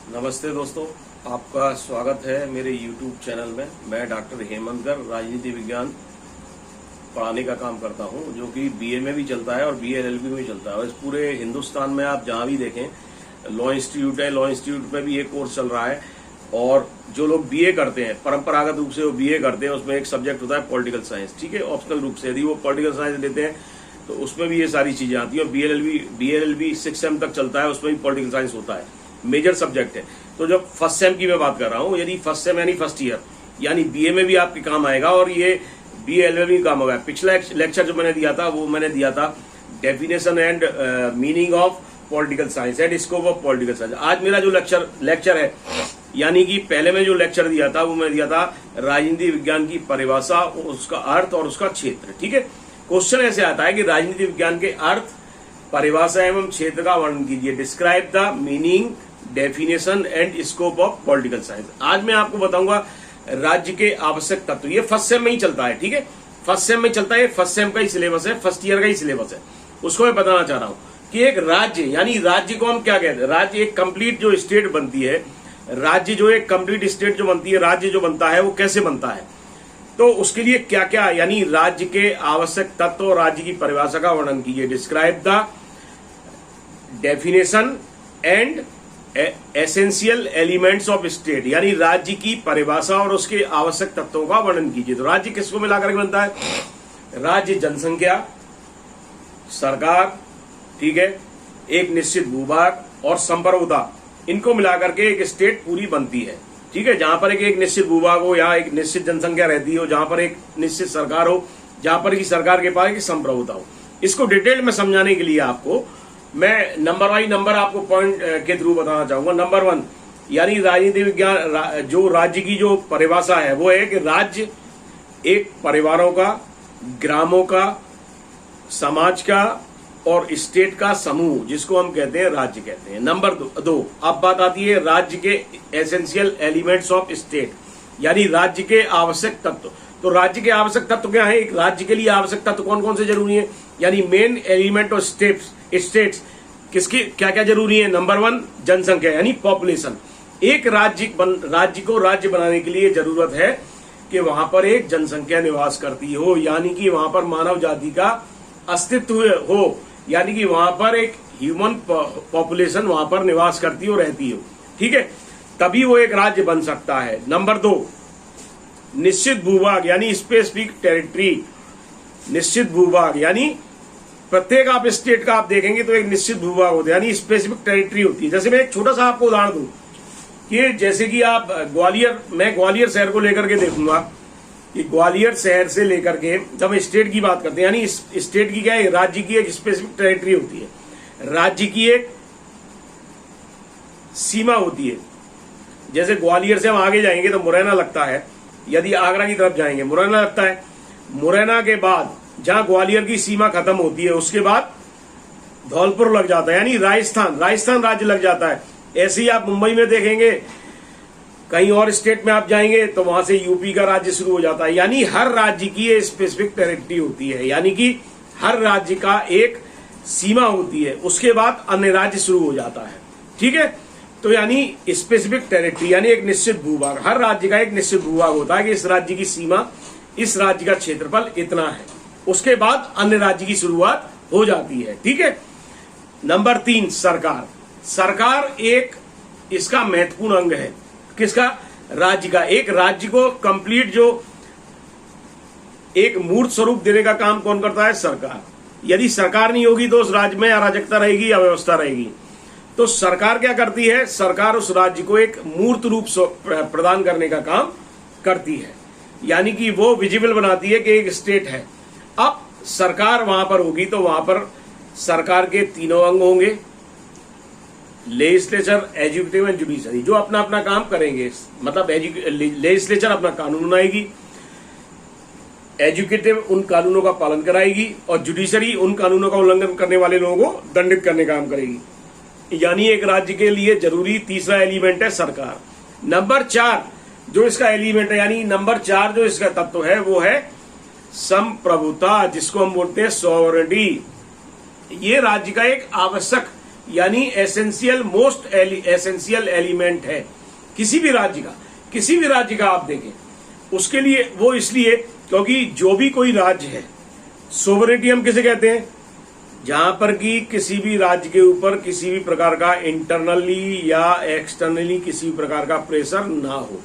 नमस्ते दोस्तों, आपका स्वागत है मेरे YouTube चैनल में। मैं डॉक्टर हेमंत गर्ग राजनीति विज्ञान पढ़ाने का काम करता हूं, जो कि बीए में भी चलता है और बीए एलएलबी में भी चलता है। और इस पूरे हिंदुस्तान में आप जहां भी देखें, लॉ इंस्टीट्यूट है, लॉ इंस्टीट्यूट में भी ये कोर्स चल रहा है। और जो लोग बीए करते हैं, परंपरागत रूप से वो बीए करते हैं, उसमें एक सब्जेक्ट होता है पॉलिटिकल साइंस। ठीक है, ऑप्शनल रूप से यदि वो पॉलिटिकल साइंस लेते हैं तो उसमें भी ये सारी चीजें आती है। और बीएलएलबी 6 सेम तक चलता है, उसमें भी पॉलिटिकल साइंस होता है, मेजर सब्जेक्ट है। तो जब फर्स्ट सेम की मैं बात कर रहा हूँ, यदि फर्स्ट सेम यानी फर्स्ट ईयर, यानी बीए में भी आपके काम आएगा और ये बीए एलएलबी काम होगा। पिछला लेक्चर जो मैंने दिया था वो मैंने दिया था definition and meaning of political science and scope of political science. आज मेरा जो लेक्चर है, यानी कि पहले में जो लेक्चर दिया था वो मैं दिया था राजनीति विज्ञान की परिभाषा, उसका अर्थ और उसका क्षेत्र। ठीक है, क्वेश्चन ऐसे आता है कि राजनीति विज्ञान के अर्थ, परिभाषा एवं क्षेत्र का वर्णन कीजिए। Describe the meaning, definition and scope of political science. आज मैं आपको बताऊंगा राज्य के आवश्यक तत्व। ये फर्स्ट सेम में ही चलता है। ठीक है, फर्स्ट सेम में चलता है, फर्स्ट सेम का ही सिलेबस है, फर्स्ट ईयर का ही सिलेबस है। उसको मैं बताना चाह रहा हूं कि एक राज्य, यानी राज्य को हम क्या कहते हैं? राज्य एक कंप्लीट जो स्टेट बनती है, राज्य जो एक कंप्लीट स्टेट जो बनती है, राज्य जो बनता है वो कैसे बनता है, तो उसके लिए क्या क्या, यानी राज्य के आवश्यक तत्व और राज्य की परिभाषा का वर्णन कीजिए। Describe the definition and essential elements of state, यानी राज्य की परिभाषा और उसके आवश्यक तत्वों का वर्णन कीजिए। तो राज्य किसको मिलाकर के बनता है? राज्य जनसंख्या, सरकार, ठीक है, एक निश्चित भूभाग और संप्रभुता, इनको मिलाकर के एक स्टेट पूरी बनती है। ठीक है, जहां पर एक निश्चित भूभाग हो, यहाँ एक निश्चित जनसंख्या रहती हो, जहां पर एक निश्चित सरकार हो, जहां पर की सरकार के पास एक संप्रभुता हो। इसको डिटेल में समझाने के लिए आपको मैं नंबर बाई नंबर आपको पॉइंट के थ्रू बताना चाहूंगा। नंबर 1, यानी राजनीति विज्ञान जो राज्य की जो परिभाषा है वो है कि राज्य एक परिवारों का, ग्रामों का, समाज का और स्टेट का समूह, जिसको हम कहते हैं राज्य कहते हैं। नंबर 2, अब बात आती है राज्य के एसेंशियल एलिमेंट्स ऑफ स्टेट, यानी राज्य के आवश्यक तत्व। तो राज्य के आवश्यक तत्व क्या है? एक राज्य के लिए आवश्यक तत्व कौन कौन से जरूरी है, यानी मेन एलिमेंट ऑफ स्टेट्स किसकी क्या क्या जरूरी है? नंबर 1, जनसंख्या यानी पॉपुलेशन। एक राज्य को राज्य बनाने के लिए जरूरत है कि वहां पर एक जनसंख्या निवास करती हो, यानी कि वहां पर मानव जाति का अस्तित्व हो, यानी कि वहां पर एक ह्यूमन पॉपुलेशन वहां पर निवास करती हो, रहती हो। ठीक है, तभी वो एक राज्य बन सकता है। नंबर 2, निश्चित भूभाग यानी स्पेसिफिक टेरिटरी। निश्चित भूभाग यानी प्रत्येक आप स्टेट का आप देखेंगे तो एक निश्चित भूभाग होता है, यानी स्पेसिफिक टेरिटरी होती है। जैसे मैं एक छोटा सा आपको उदाहरण दूं कि जैसे कि आप मैं ग्वालियर शहर को लेकर के देखूंगा कि ग्वालियर शहर से लेकर के, जब स्टेट की बात करते हैं, यानी स्टेट की क्या है? राज्य की एक स्पेसिफिक टेरिटरी होती है, राज्य की एक सीमा होती है। जैसे ग्वालियर से हम आगे जाएंगे तो मुरैना लगता है, यदि आगरा की तरफ जाएंगे मुरैना लगता है। मुरैना के बाद जहां ग्वालियर की सीमा खत्म होती है उसके बाद धौलपुर लग जाता है, यानी राजस्थान राज्य लग जाता है। ऐसे ही आप मुंबई में देखेंगे, कहीं और स्टेट में आप जाएंगे तो वहां से यूपी का राज्य शुरू हो जाता है। यानी हर राज्य की एक स्पेसिफिक टेरिटरी होती है, यानी कि हर राज्य का एक सीमा होती है, उसके बाद अन्य राज्य शुरू हो जाता है। ठीक है, तो यानी स्पेसिफिक टेरिटरी यानी एक निश्चित भूभाग, हर राज्य का एक निश्चित भूभाग होता है कि इस राज्य की सीमा, इस राज्य का क्षेत्रफल इतना है, उसके बाद अन्य राज्य की शुरुआत हो जाती है। ठीक है, नंबर 3, सरकार। सरकार एक इसका महत्वपूर्ण अंग है, किसका? राज्य का। एक राज्य को कंप्लीट जो एक मूर्त स्वरूप देने का काम कौन करता है? सरकार। यदि सरकार नहीं होगी तो उस राज्य में अराजकता रहेगी, अव्यवस्था रहेगी। तो सरकार क्या करती है? सरकार उस राज्य को एक मूर्त रूप प्रदान करने का काम करती है, यानी कि वो विजिबल बनाती है कि एक स्टेट है। अब सरकार वहां पर होगी तो वहां पर सरकार के 3 अंग होंगे, लेजिस्लेचर, एग्जीक्यूटिव एंड जुडिशरी, जो अपना अपना काम करेंगे। मतलब लेजिस्लेचर अपना कानून बनाएगी, एग्जीक्यूटिव उन कानूनों का पालन कराएगी और जुडिशरी उन कानूनों का उल्लंघन करने वाले लोगों को दंडित करने का काम करेगी। यानी एक राज्य के लिए जरूरी तीसरा एलिमेंट है सरकार। नंबर 4 जो इसका एलिमेंट है, यानी नंबर 4 जो इसका तत्व है वो है संप्रभुता, जिसको हम बोलते हैं सॉवरेनिटी। ये राज्य का एक आवश्यक यानी एसेंशियल मोस्ट एसेंशियल एलिमेंट है किसी भी राज्य का। किसी भी राज्य का आप देखें, उसके लिए वो इसलिए क्योंकि जो भी कोई राज्य है, सोवरेनिटी हम किसे कहते हैं, जहां पर कि किसी भी राज्य के ऊपर किसी भी प्रकार का इंटरनली या एक्सटर्नली किसी भी प्रकार का प्रेशर ना हो,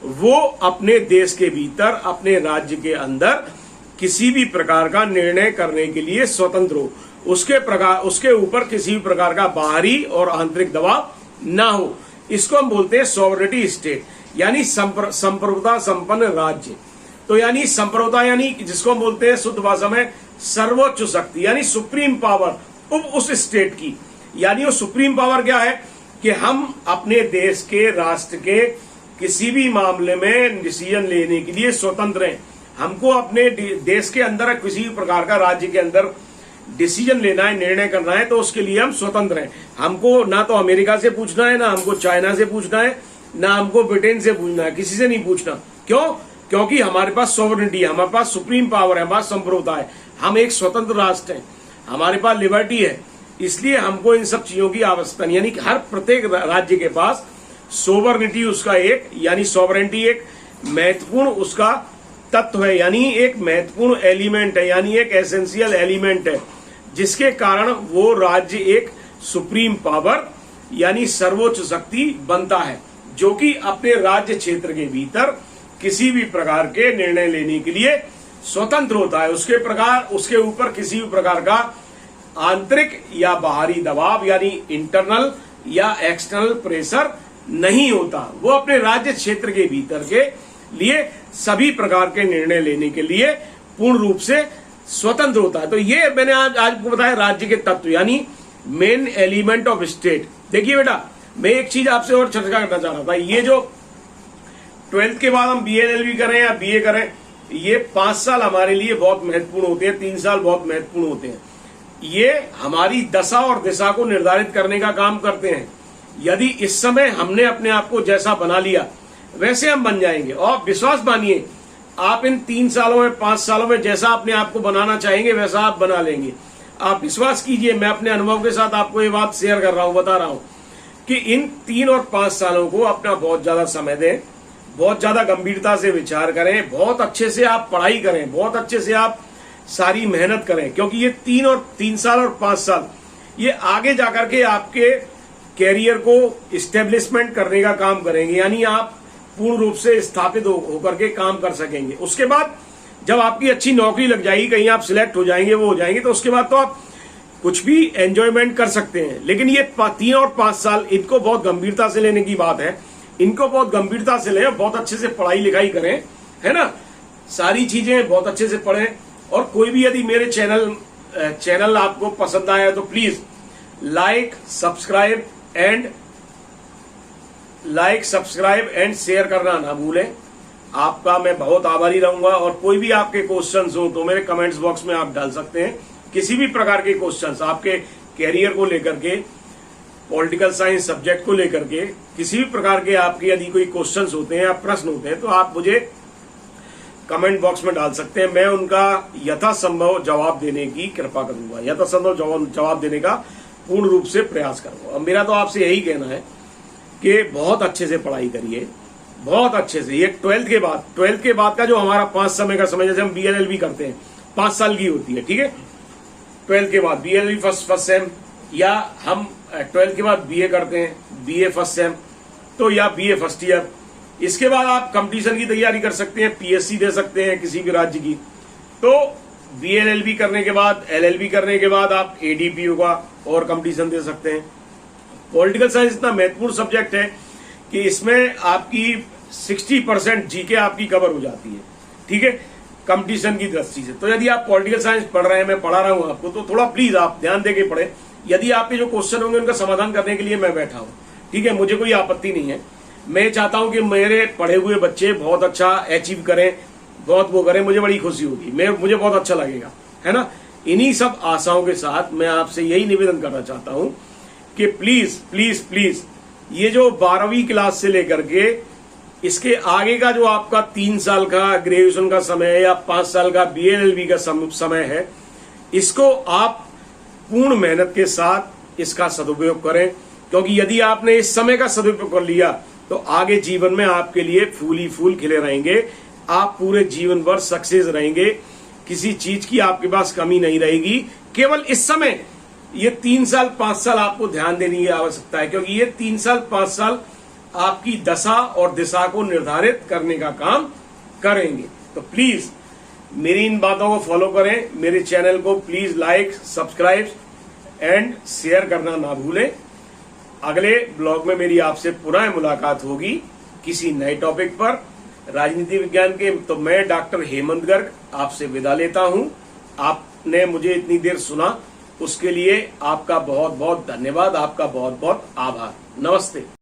वो अपने देश के भीतर अपने राज्य के अंदर किसी भी प्रकार का निर्णय करने के लिए स्वतंत्र हो, उसके ऊपर किसी भी प्रकार का बाहरी और आंतरिक दबाव ना हो। इसको हम बोलते हैं सॉवरेनिटी स्टेट, यानी संप्रभुता संपन्न राज्य। तो यानी संप्रभुता यानी जिसको हम बोलते हैं शुद्ध भाषा में सर्वोच्च शक्ति, यानी सुप्रीम पावर उस स्टेट की। यानी वो सुप्रीम पावर क्या है कि हम अपने देश के राष्ट्र के किसी भी मामले में डिसीजन लेने के लिए स्वतंत्र हैं। हमको अपने देश के अंदर किसी भी प्रकार का राज्य के अंदर डिसीजन लेना है, निर्णय करना है, तो उसके लिए हम स्वतंत्र हैं। हमको ना तो अमेरिका से पूछना है, ना हमको चाइना से पूछना है, ना हमको ब्रिटेन से पूछना है, किसी से नहीं पूछना। क्यों? क्योंकि हमारे पास सॉवरेनिटी है, हमारे पास सुप्रीम पावर है, हमारे पास संप्रभुता है, हम एक स्वतंत्र राष्ट्र हैं, हमारे पास लिबर्टी है। इसलिए हमको इन सब चीजों की आवश्यकता नहीं, यानी कि हर प्रत्येक राज्य के पास सोवरेनिटी उसका एक, यानी सॉवरेनिटी एक महत्वपूर्ण उसका तत्व है, यानी एक महत्वपूर्ण एलिमेंट है, यानी एक एसेंशियल एलिमेंट है, जिसके कारण वो राज्य एक सुप्रीम पावर यानी सर्वोच्च शक्ति बनता है, जो कि अपने राज्य क्षेत्र के भीतर किसी भी प्रकार के निर्णय लेने के लिए स्वतंत्र होता है। उसके ऊपर किसी भी प्रकार का आंतरिक या बाहरी दबाव यानी इंटरनल या एक्सटर्नल प्रेशर नहीं होता। वो अपने राज्य क्षेत्र के भीतर के लिए सभी प्रकार के निर्णय लेने के लिए पूर्ण रूप से स्वतंत्र होता है। तो ये मैंने आज आपको बताया राज्य के तत्व, यानी मेन एलिमेंट ऑफ स्टेट। देखिए बेटा, मैं एक चीज आपसे और चर्चा करना चाह रहा था। ये जो 12th के बाद हम BA LLB करें या BA करें, ये 5 साल हमारे लिए बहुत महत्वपूर्ण होते हैं, 3 साल बहुत महत्वपूर्ण होते हैं। ये हमारी दशा और दिशा को निर्धारित करने का काम करते हैं। यदि इस समय हमने अपने आप को जैसा बना लिया वैसे हम बन जाएंगे, और विश्वास मानिए आप इन 3 सालों में 5 सालों में जैसा अपने आप को बनाना चाहेंगे वैसा आप बना लेंगे। आप विश्वास कीजिए, मैं अपने अनुभव के साथ आपको ये बात शेयर कर रहा हूं, बता रहा हूं कि इन 3 और 5 सालों को अपना बहुत ज्यादा समय दें, बहुत ज्यादा गंभीरता से विचार करें, बहुत अच्छे से आप पढ़ाई करें, बहुत अच्छे से आप सारी मेहनत करें, क्योंकि ये 3 साल और 5 साल ये आगे जाकर के आपके कैरियर को इस्टेब्लिशमेंट करने का काम करेंगे, यानी आप पूर्ण रूप से स्थापित होकर के काम कर सकेंगे। उसके बाद जब आपकी अच्छी नौकरी लग जाएगी, कहीं आप सिलेक्ट हो जाएंगे, वो हो जाएंगे, तो उसके बाद तो आप कुछ भी एंजॉयमेंट कर सकते हैं। लेकिन ये 3 और 5 साल इनको बहुत गंभीरता से लेने की बात है, इनको बहुत गंभीरता से लें, बहुत अच्छे से पढ़ाई लिखाई करें, है ना, सारी चीजें बहुत अच्छे से पढ़ें। और कोई भी यदि मेरे चैनल आपको पसंद आया तो please like subscribe and share करना ना भूलें। आपका मैं बहुत आभारी रहूंगा। और कोई भी आपके क्वेश्चंस हो तो मेरे कमेंट्स बॉक्स में आप डाल सकते हैं, किसी भी प्रकार के क्वेश्चंस आपके कैरियर को लेकर के, पॉलिटिकल साइंस सब्जेक्ट को लेकर के, किसी भी प्रकार के आपके यदि कोई क्वेश्चंस होते हैं या प्रश्न होते हैं तो आप मुझे कमेंट बॉक्स में डाल सकते हैं। मैं उनका यथासंभव जवाब देने की कृपा करूंगा, यथासंभव जवाब देने का पूर्ण रूप से प्रयास करूंगा। और मेरा तो आपसे यही कहना है कि बहुत अच्छे से पढ़ाई करिए, बहुत अच्छे से। ये 12th के बाद का जो हमारा 5 समय का समय, जैसे हम BA LLB करते हैं 5 साल की होती है, ठीक है। 12th के बाद BA LLB फर्स्ट सेम, या हम 12th के बाद BA करते हैं, BA फर्स्ट सेम, तो या BA फर्स्ट ईयर। इसके बाद आप कंपटीशन की तैयारी कर सकते हैं, PSC दे सकते हैं किसी भी राज्य की। तो BA LLB करने के बाद, LLB करने के बाद आप ADPO का और कंपटीशन दे सकते हैं। पॉलिटिकल साइंस इतना महत्वपूर्ण सब्जेक्ट है कि इसमें आपकी 60% जीके आपकी कवर हो जाती है, ठीक है, कंपटीशन की दृष्टि से। तो यदि आप पॉलिटिकल साइंस पढ़ रहे हैं, मैं पढ़ा रहा हूं आपको, तो थोड़ा प्लीज आप ध्यान देके पढ़ें। यदि आपके जो क्वेश्चन होंगे उनका समाधान करने के लिए मैं बैठा हूं, ठीक है, मुझे कोई आपत्ति नहीं है। मैं चाहता हूं कि मेरे पढ़े हुए बच्चे बहुत अच्छा अचीव करें, बहुत वो करें, मुझे बड़ी खुशी होगी, मुझे बहुत अच्छा लगेगा, है ना। इन्हीं सब आशाओं के साथ मैं आपसे यही निवेदन करना चाहता हूं कि प्लीज प्लीज प्लीज ये जो 12वीं क्लास से लेकर के इसके आगे का जो आपका 3 साल का ग्रेजुएशन का समय है या 5 साल का BA LLB का समय है, इसको आप पूर्ण मेहनत के साथ इसका सदुपयोग करें, क्योंकि यदि आपने इस समय का सदुपयोग कर लिया तो आगे जीवन में आपके लिए फूल ही फूल खिले रहेंगे। आप पूरे जीवन भर सक्सेस रहेंगे, किसी चीज की आपके पास कमी नहीं रहेगी। केवल इस समय ये 3 साल 5 साल आपको ध्यान देने की आवश्यकता है, क्योंकि ये 3 साल 5 साल आपकी दशा और दिशा को निर्धारित करने का काम करेंगे। तो प्लीज मेरी इन बातों को फॉलो करें, मेरे चैनल को please like, subscribe and share करना ना भूलें। अगले ब्लॉग में मेरी आपसे पुनः मुलाकात होगी किसी नए टॉपिक पर राजनीति विज्ञान के। तो मैं डॉक्टर हेमंत गर्ग आपसे विदा लेता हूं। आपने मुझे इतनी देर सुना, उसके लिए आपका बहुत बहुत धन्यवाद, आपका बहुत बहुत आभार। नमस्ते।